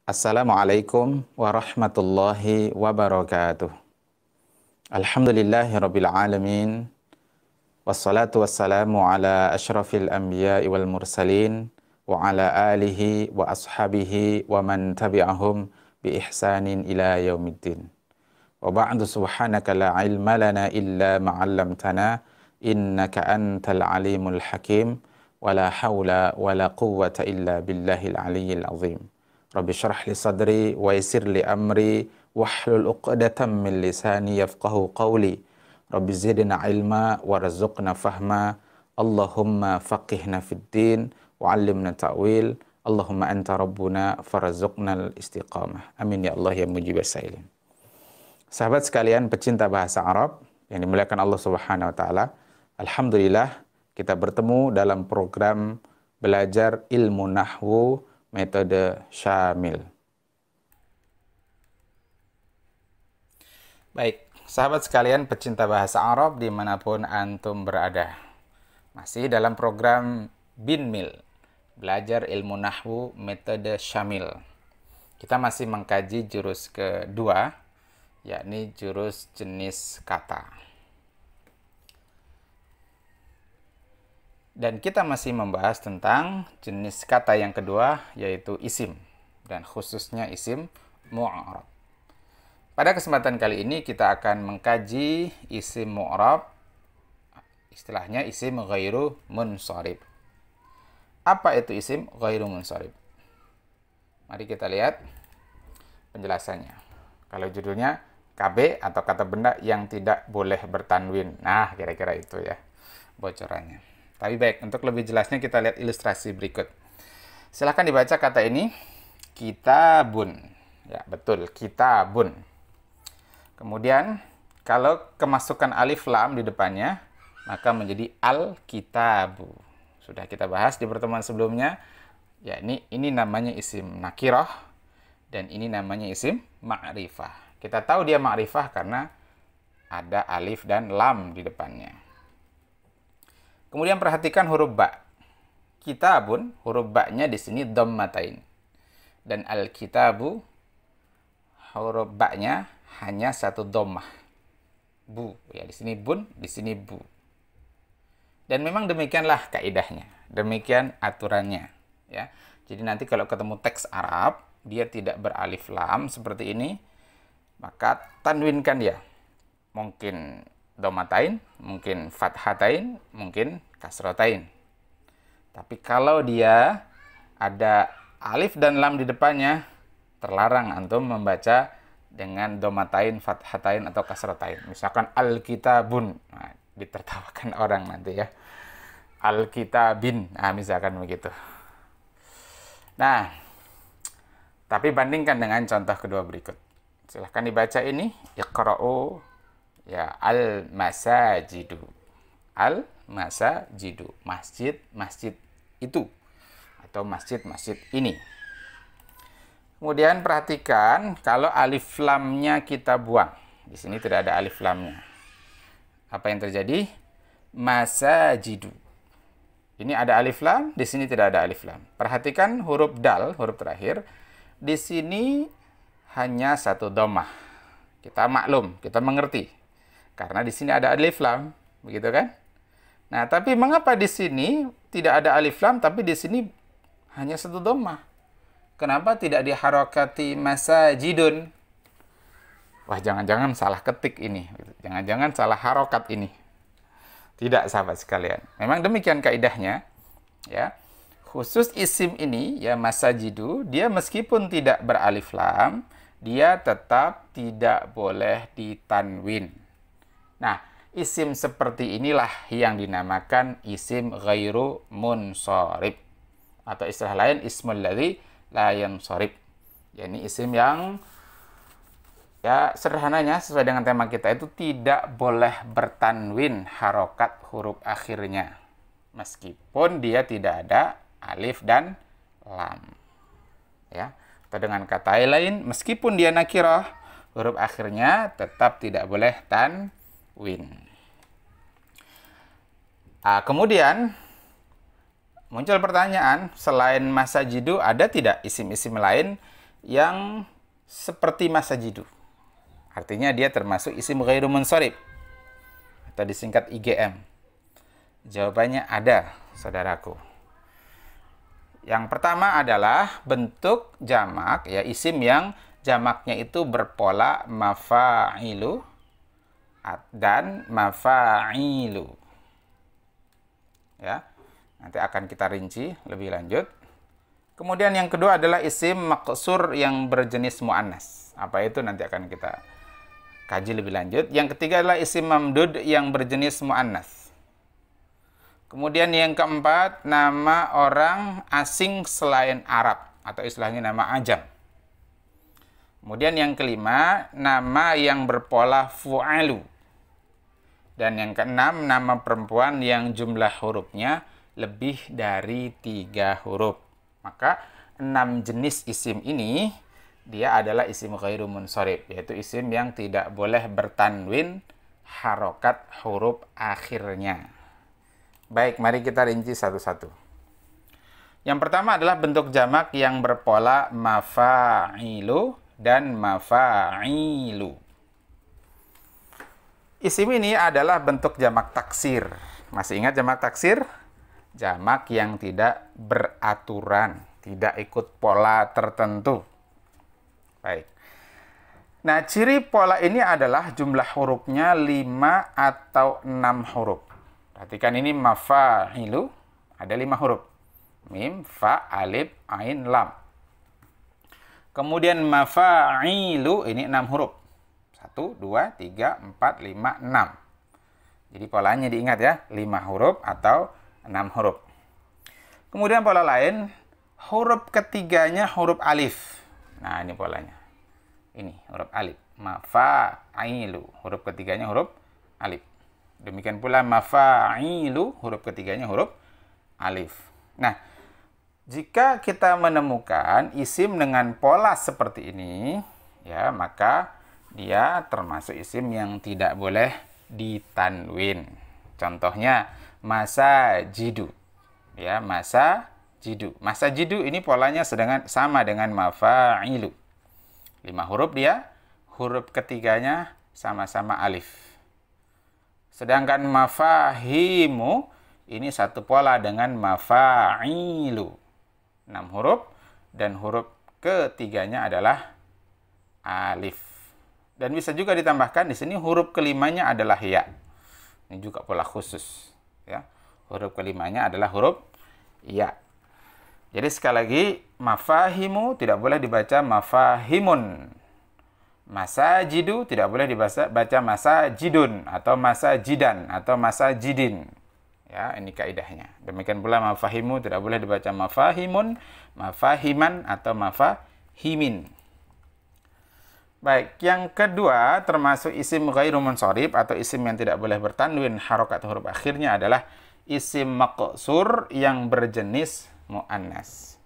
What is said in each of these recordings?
Assalamualaikum warahmatullahi wabarakatuh. Alhamdulillahirabbil alamin. Wassalatu wassalamu ala asyrafil anbiya'i wal mursalin wa ala alihi wa ashabihi wa man tabi'ahum bi ihsanin ila yaumiddin. Wa ba'du, subhanaka la ilma lana illa ma 'allamtana innaka antal alimul hakim wa la haula wa la quwwata illa billahil aliyyil azim. Rabbi syrah li sadri wa yassir li amri wahlul 'uqdatam min lisani yafqahu qawli. Rabbi zidna ilma warzuqna fahma. Allahumma faqihna fid din wa 'allimna ta'wil. Allahumma anta rabbuna farzuqnal istiqamah. Amin ya Allah ya mujibas sailin. Sahabat sekalian pecinta bahasa Arab yang dimuliakan Allah Subhanahu wa taala, alhamdulillah kita bertemu dalam program belajar ilmu nahwu metode Syamil. Baik, sahabat sekalian pecinta bahasa Arab dimanapun antum berada, masih dalam program Binmil, belajar ilmu nahwu metode Syamil. Kita masih mengkaji jurus kedua, yakni jurus jenis kata. Dan kita masih membahas tentang jenis kata yang kedua, yaitu isim, dan khususnya isim mu'rab. Pada kesempatan kali ini kita akan mengkaji isim mu'rab, istilahnya isim ghairu munsharif. Apa itu isim ghairu munsharif? Mari kita lihat penjelasannya. Kalau judulnya KB atau kata benda yang tidak boleh bertanwin. Nah, kira-kira itu ya bocorannya. Tapi baik, untuk lebih jelasnya kita lihat ilustrasi berikut. Silahkan dibaca kata ini, kitabun. Ya, betul, kitabun. Kemudian, kalau kemasukan alif lam di depannya, maka menjadi al-kitabu. Sudah kita bahas di pertemuan sebelumnya, yakni ini namanya isim nakirah, dan ini namanya isim ma'rifah. Kita tahu dia ma'rifah karena ada alif dan lam di depannya. Kemudian perhatikan huruf ba. Kitabun, huruf ba-nya di sini dhammatain. Dan al-kitabu, huruf ba-nya hanya satu dhammah. Bu, ya di sini bun, di sini bu. Dan memang demikianlah kaidahnya. Demikian aturannya, ya. Jadi nanti kalau ketemu teks Arab, dia tidak beralif lam seperti ini, maka tanwinkan dia. Mungkin dhammatain, mungkin fathatain, mungkin kasratain. Tapi kalau dia ada alif dan lam di depannya, terlarang antum membaca dengan dhammatain, fathatain atau kasratain. Misalkan al-kitabun, nah, ditertawakan orang nanti ya. Al-kitabin, nah misalkan begitu. Nah, tapi bandingkan dengan contoh kedua berikut. Silahkan dibaca ini, iqra'u. Ya, al-masajidu. Al-masajidu. Masjid-masjid itu. Atau masjid-masjid ini. Kemudian perhatikan, kalau alif lamnya kita buang. Di sini tidak ada alif lamnya. Apa yang terjadi? Masajidu. Ini ada alif lam, di sini tidak ada alif lam. Perhatikan huruf dal, huruf terakhir. Di sini hanya satu dhammah. Kita maklum, kita mengerti. Karena di sini ada alif lam, begitu kan? Nah, tapi mengapa di sini tidak ada alif lam, tapi di sini hanya satu dhammah? Kenapa tidak diharokati masajidun? Wah, jangan-jangan salah ketik ini. Jangan-jangan salah harokat ini. Tidak, sahabat sekalian. Memang demikian kaidahnya, ya. Khusus isim ini, ya masajidu, dia meskipun tidak beralif lam, dia tetap tidak boleh ditanwin. Nah, isim seperti inilah yang dinamakan isim ghairu munsharif. Atau istilah lain, ismul ladzi la yansharif. Yani isim yang, ya sederhananya sesuai dengan tema kita itu tidak boleh bertanwin harokat huruf akhirnya. Meskipun dia tidak ada alif dan lam. Ya. Atau dengan kata lain, meskipun dia nakirah, huruf akhirnya tetap tidak boleh tanwin. Kemudian muncul pertanyaan, selain masajidu ada tidak isim-isim lain yang seperti masajidu. Artinya dia termasuk isim ghairu munsharif atau disingkat IGM. Jawabannya ada, saudaraku. Yang pertama adalah bentuk jamak, ya, isim yang jamaknya itu berpola mafa'ilu dan mafa'ilu. Ya, nanti akan kita rinci lebih lanjut. Kemudian yang kedua adalah isim maqsur yang berjenis mu'annas. Apa itu nanti akan kita kaji lebih lanjut. Yang ketiga adalah isim mamdud yang berjenis mu'annas. Kemudian yang keempat, nama orang asing selain Arab atau istilahnya nama ajam. Kemudian yang kelima, nama yang berpola fu'alu. Dan yang keenam, nama perempuan yang jumlah hurufnya lebih dari 3 huruf. Maka 6 jenis isim ini dia adalah isim ghairu munsharif, yaitu isim yang tidak boleh bertanwin harokat huruf akhirnya. Baik, mari kita rinci satu-satu. Yang pertama adalah bentuk jamak yang berpola mafa'ilu dan mafa'ilu. Isim ini adalah bentuk jamak taksir. Masih ingat jamak taksir? Jamak yang tidak beraturan, tidak ikut pola tertentu. Baik. Nah, ciri pola ini adalah jumlah hurufnya 5 atau 6 huruf. Perhatikan ini mafa'ilu, ada 5 huruf. Mim, fa, alif, ain, lam. Kemudian mafa'ilu, ini 6 huruf. 1, 2, 3, 4, 5, 6. Jadi polanya diingat ya, 5 huruf atau 6 huruf. Kemudian pola lain, huruf ketiganya huruf alif. Nah, ini polanya. Ini huruf alif. Mafa'ilu, huruf ketiganya huruf alif. Demikian pula mafa'ilu, huruf ketiganya huruf alif. Nah, jika kita menemukan isim dengan pola seperti ini, ya, maka dia termasuk isim yang tidak boleh ditanwin. Contohnya masajidu. Ya, masajidu. Masajidu ini polanya sama dengan mafa'ilu. 5 huruf dia, huruf ketiganya sama-sama alif. Sedangkan mafahimu ini satu pola dengan mafa'ilu. 6 huruf dan huruf ketiganya adalah alif. Dan bisa juga ditambahkan di sini huruf kelimanya adalah ya. Ini juga pola khusus, ya. Huruf kelimanya adalah huruf ya. Jadi sekali lagi, mafahimu tidak boleh dibaca mafahimun. Masajidu tidak boleh dibaca masajidun atau masajidan atau masajidin. Ya, ini kaidahnya. Demikian pula mafahimu tidak boleh dibaca mafahimun, mafahiman atau mafahimin. Baik, yang kedua termasuk isim ghairu munsharif atau isim yang tidak boleh bertanwin harokat huruf akhirnya adalah isim maqsur yang berjenis muannas.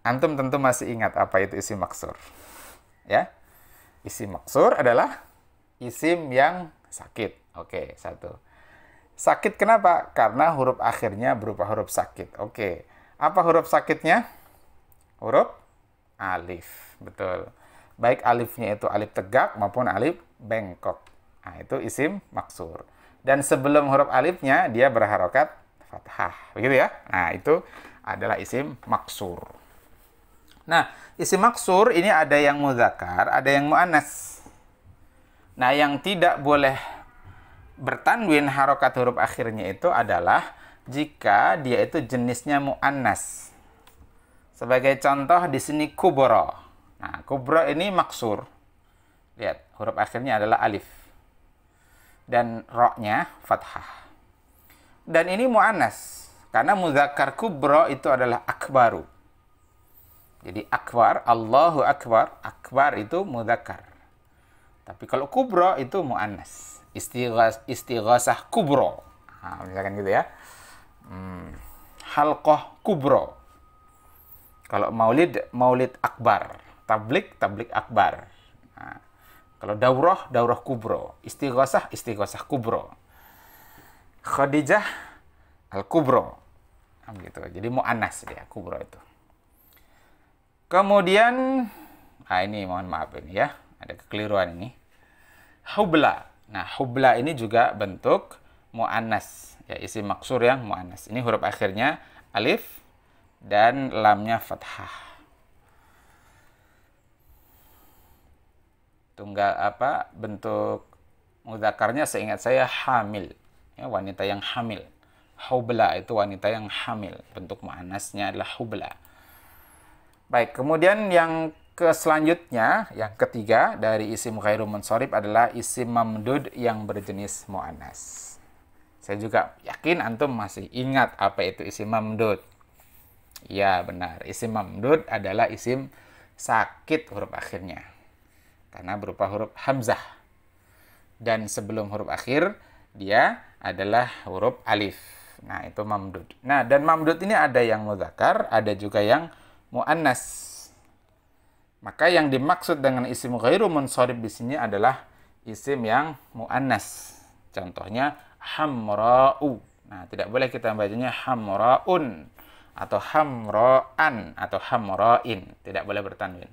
Antum tentu masih ingat apa itu isim maqsur. Ya. Isim maqsur adalah isim yang sakit. Oke, satu. Sakit kenapa? Karena huruf akhirnya berupa huruf sakit. Oke. Apa huruf sakitnya? Huruf alif. Betul. Baik alifnya itu alif tegak maupun alif bengkok. Nah, itu isim maqsur. Dan sebelum huruf alifnya dia berharokat fathah. Begitu ya? Nah, itu adalah isim maqsur. Nah, isim maqsur ini ada yang mudzakkar, ada yang muannas. Nah, yang tidak boleh bertanwin harokat huruf akhirnya itu adalah jika dia itu jenisnya muannas. Sebagai contoh di sini kubro. Nah, kubro ini maqsur. Lihat, huruf akhirnya adalah alif. Dan ro-nya fathah. Dan ini muannas karena mudzakkar kubro itu adalah akbaru. Jadi akbar, Allahu akbar, akbar itu mudzakkar. Tapi kalau kubro itu muannas. Istighasah kubro. Nah, misalkan gitu ya. Halqah kubro. Kalau maulid, maulid akbar. Tablik, tablik akbar. Nah, kalau daurah, daurah kubro. Istighasah, istighasah kubro. Khadijah, al kubro. Nah, gitu. Jadi muannas dia, kubro itu. Kemudian, ini mohon maaf ini ya, ada kekeliruan ini. Hubla. Nah, hubla ini juga bentuk mu'annas, ya, isim maksur yang mu'annas. Ini huruf akhirnya alif dan lamnya fathah. Tunggal apa? Bentuk mudzakarnya seingat saya hamil. Ya, wanita yang hamil. Hubla itu wanita yang hamil. Bentuk mu'annasnya adalah hubla. Baik, kemudian yang selanjutnya, yang ketiga dari isim ghairu munsharif adalah isim mamdud yang berjenis mu'annas. Saya juga yakin antum masih ingat apa itu isim mamdud. Ya, benar. Isim mamdud adalah isim sakit huruf akhirnya. Karena berupa huruf hamzah. Dan sebelum huruf akhir, dia adalah huruf alif. Nah, itu mamdud. Nah, dan mamdud ini ada yang mudzakkar, ada juga yang mu'annas. Maka yang dimaksud dengan isim ghairu munsharif di sini adalah isim yang mu'annas. Contohnya hamra'u. Nah, tidak boleh kita bacanya hamra'un atau hamra'an atau hamra'in. Tidak boleh bertanwin.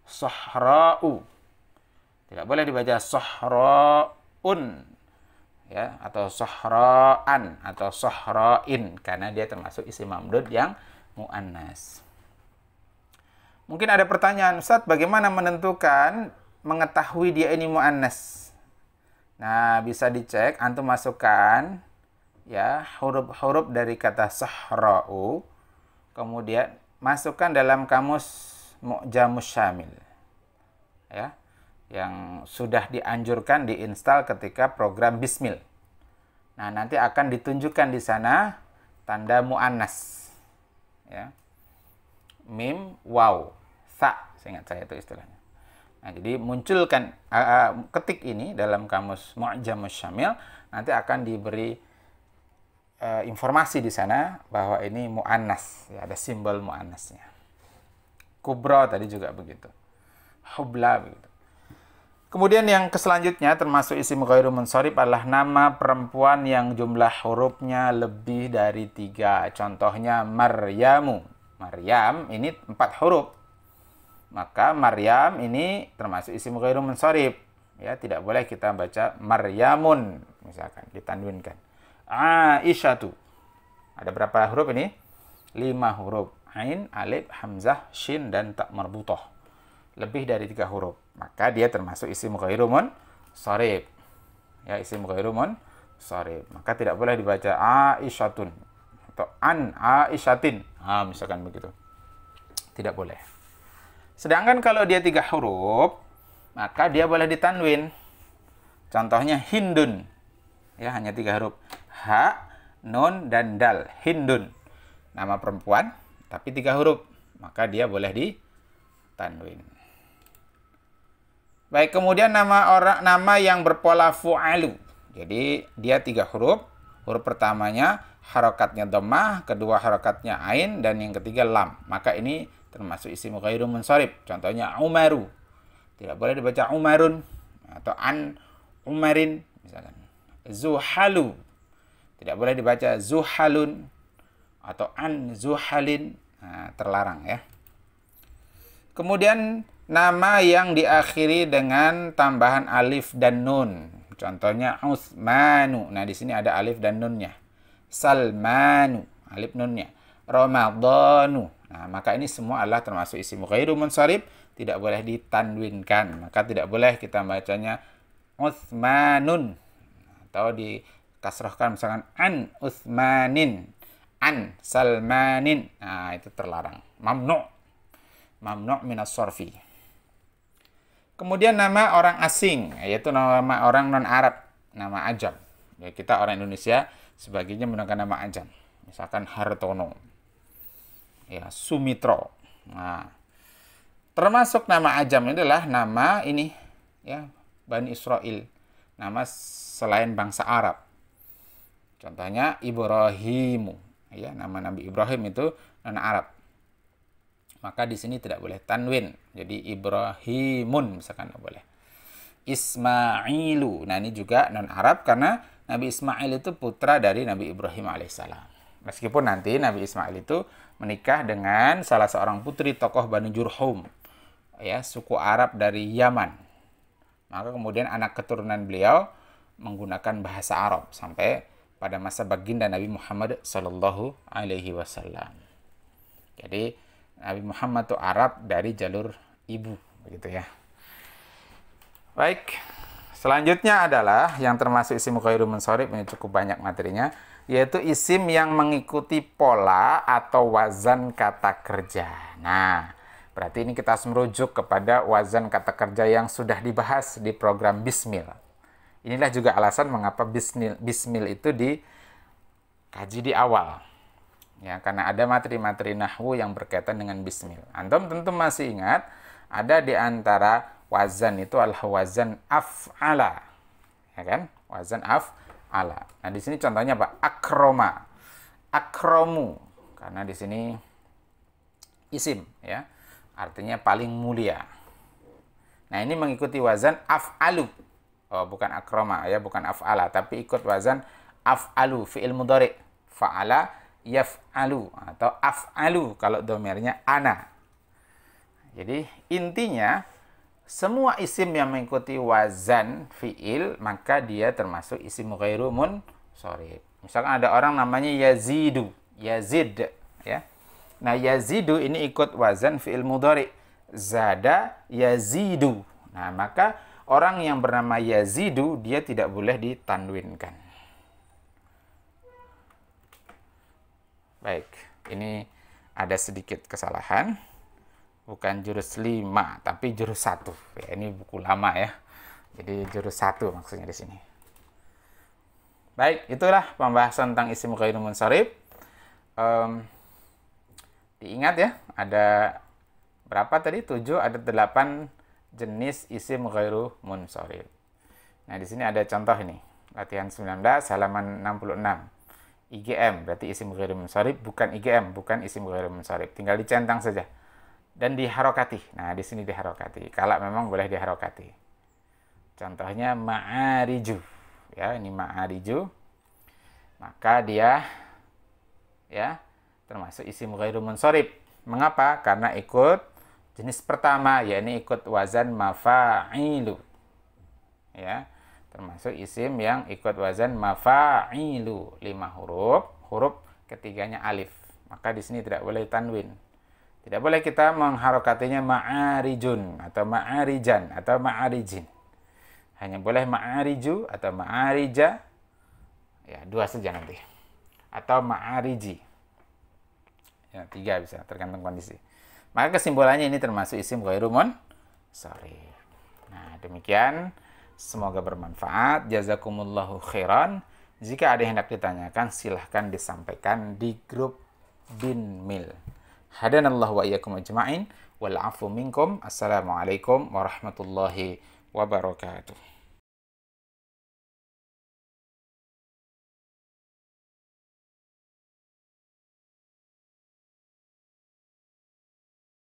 Sahra'u. Tidak boleh dibaca sahra'un, ya, atau sahra'an atau sahra'in karena dia termasuk isim mamdud yang mu'annas. Mungkin ada pertanyaan, Ustaz, bagaimana mengetahui dia ini mu'annas? Nah, bisa dicek, antum masukkan ya huruf-huruf dari kata sahra'u, kemudian masukkan dalam kamus Mu'jamus Syamil. Ya, yang sudah dianjurkan diinstal ketika program Bismil. Nah, nanti akan ditunjukkan di sana tanda mu'annas. Ya. Mim, waw, sa, seingat saya itu istilahnya. Nah, jadi munculkan, ketik ini dalam kamus Mu'jamus Syamil, nanti akan diberi informasi di sana bahwa ini mu'annas, ya, ada simbol mu'annasnya. Kubra tadi juga begitu. Hubla begitu. Kemudian yang selanjutnya termasuk isim ghairu munsharif adalah nama perempuan yang jumlah hurufnya lebih dari 3. Contohnya Maryamu. Maryam ini 4 huruf. Maka Maryam ini termasuk isim ghairu munsharif. Ya, tidak boleh kita baca Maryamun misalkan, ditanwinkan. Aisyatu. Ada berapa huruf ini? 5 huruf. Ain, alif, hamzah, shin dan ta marbutah. Lebih dari 3 huruf, maka dia termasuk isim ghairu munsharif. Ya, isim ghairu munsharif. Maka tidak boleh dibaca Aisyatun atau an Aisyatin. Misalkan begitu. Tidak boleh. Sedangkan kalau dia 3 huruf, maka dia boleh ditanwin. Contohnya Hindun. Ya, hanya 3 huruf. Ha, nun dan dal. Hindun. Nama perempuan tapi 3 huruf, maka dia boleh ditanwin. Baik, kemudian nama yang berpola fu'alu. Jadi dia 3 huruf. Huruf pertamanya harokatnya dhammah, kedua harokatnya ain, dan yang ketiga lam. Maka ini termasuk isim ghairu munsharif. Contohnya Umaru. Tidak boleh dibaca Umarun atau an Umarin misalkan. Zuhalu. Tidak boleh dibaca Zuhalun atau an Zuhalin. Nah, terlarang ya. Kemudian nama yang diakhiri dengan tambahan alif dan nun. Contohnya Utsmanu. Nah, di sini ada alif dan nunnya. Salmanu, alif nunnya. Ramadhanu. Nah, maka ini semua adalah termasuk isim ghairu munsharif, tidak boleh ditanwinkan. Maka tidak boleh kita bacanya Utsmanun atau dikasrahkan misalkan an Utsmanin, an Salmanin. Nah, itu terlarang. Mamnu' minas sarfi. Kemudian nama orang asing, yaitu nama orang non-Arab, nama ajam. Ya, kita orang Indonesia sebagiannya menggunakan nama ajam. Misalkan Hartono, ya, Sumitro. Nah, termasuk nama ajam ini adalah nama ini, ya, Bani Israel, nama selain bangsa Arab. Contohnya Ibrahimu, ya, nama Nabi Ibrahim itu non-Arab. Maka di sini tidak boleh tanwin. Jadi Ibrahimun misalkan tidak boleh. Ismailu. Nah, ini juga non-Arab karena Nabi Ismail itu putra dari Nabi Ibrahim alaihissalam. Meskipun nanti Nabi Ismail itu menikah dengan salah seorang putri tokoh Bani Jurhum, ya, suku Arab dari Yaman. Maka kemudian anak keturunan beliau menggunakan bahasa Arab sampai pada masa baginda Nabi Muhammad Sallallahu Alaihi Wasallam. Jadi Nabi Muhammad itu Arab dari jalur ibu, begitu ya. Baik, selanjutnya adalah yang termasuk isim ghairu munsharif, ini cukup banyak materinya, yaitu isim yang mengikuti pola atau wazan kata kerja. Nah, berarti ini kita harus merujuk kepada wazan kata kerja yang sudah dibahas di program Bismil. Inilah juga alasan mengapa Bismil itu dikaji di awal. Ya, karena ada materi-materi nahwu yang berkaitan dengan Bismil. Antum tentu masih ingat, ada di antara wazan itu adalah wazan af'ala. Ya kan? Wazan af'ala. Nah, di sini contohnya apa? Akroma. Akromu. Karena di sini isim, ya. Artinya paling mulia. Nah, ini mengikuti wazan af'alu. Oh, bukan akroma, ya, bukan af'ala, tapi ikut wazan af'alu, fi'il mudhari'. Fa'ala yaf'alu atau af'alu kalau domirnya ana. Jadi, intinya semua isim yang mengikuti wazan fi'il, maka dia termasuk isim ghairu munsharif. Misalkan ada orang namanya Yazidu, Yazid, ya. Nah, Yazidu ini ikut wazan fi'il mudhari. Zada Yazidu. Nah, maka orang yang bernama Yazidu, dia tidak boleh ditanwinkan. Baik, ini ada sedikit kesalahan. Bukan jurus 5, tapi jurus 1. Ya, ini buku lama ya. Jadi jurus 1 maksudnya di sini. Baik, itulah pembahasan tentang isim ghairu munsharif. Diingat ya, ada berapa tadi? 7, ada 8 jenis isim ghairu munsharif. Nah, di sini ada contoh ini. Latihan 19 halaman 66. IGM berarti isim ghairu munsharif, bukan IGM, bukan isim ghairu munsharif. Tinggal dicentang saja. Dan diharokati. Nah, di sini diharokati. Kalau memang boleh diharokati. Contohnya ma'ariju. Ya, ini ma'ariju. Maka dia ya termasuk isim ghairu munsharif. Mengapa? Karena ikut jenis pertama, yakni ikut wazan mafa'ilu. Ya, termasuk isim yang ikut wazan mafa'ilu. 5 huruf, huruf ketiganya alif. Maka di sini tidak boleh tanwin. Tidak boleh kita mengharokatinya ma'arijun atau ma'arijan atau ma'arijin. Hanya boleh ma'ariju atau ma'arija. Ya, 2 saja nanti. Atau ma'ariji. Ya, 3 bisa, tergantung kondisi. Maka kesimpulannya ini termasuk isim ghairu munsharif. Nah, demikian. Semoga bermanfaat. Jazakumullahu khairan. Jika ada yang hendak ditanyakan, silahkan disampaikan di grup Binmil. Hadanallahu wa iyyakum ajma'in wal 'afu minkum. Assalamualaikum warahmatullahi wabarakatuh.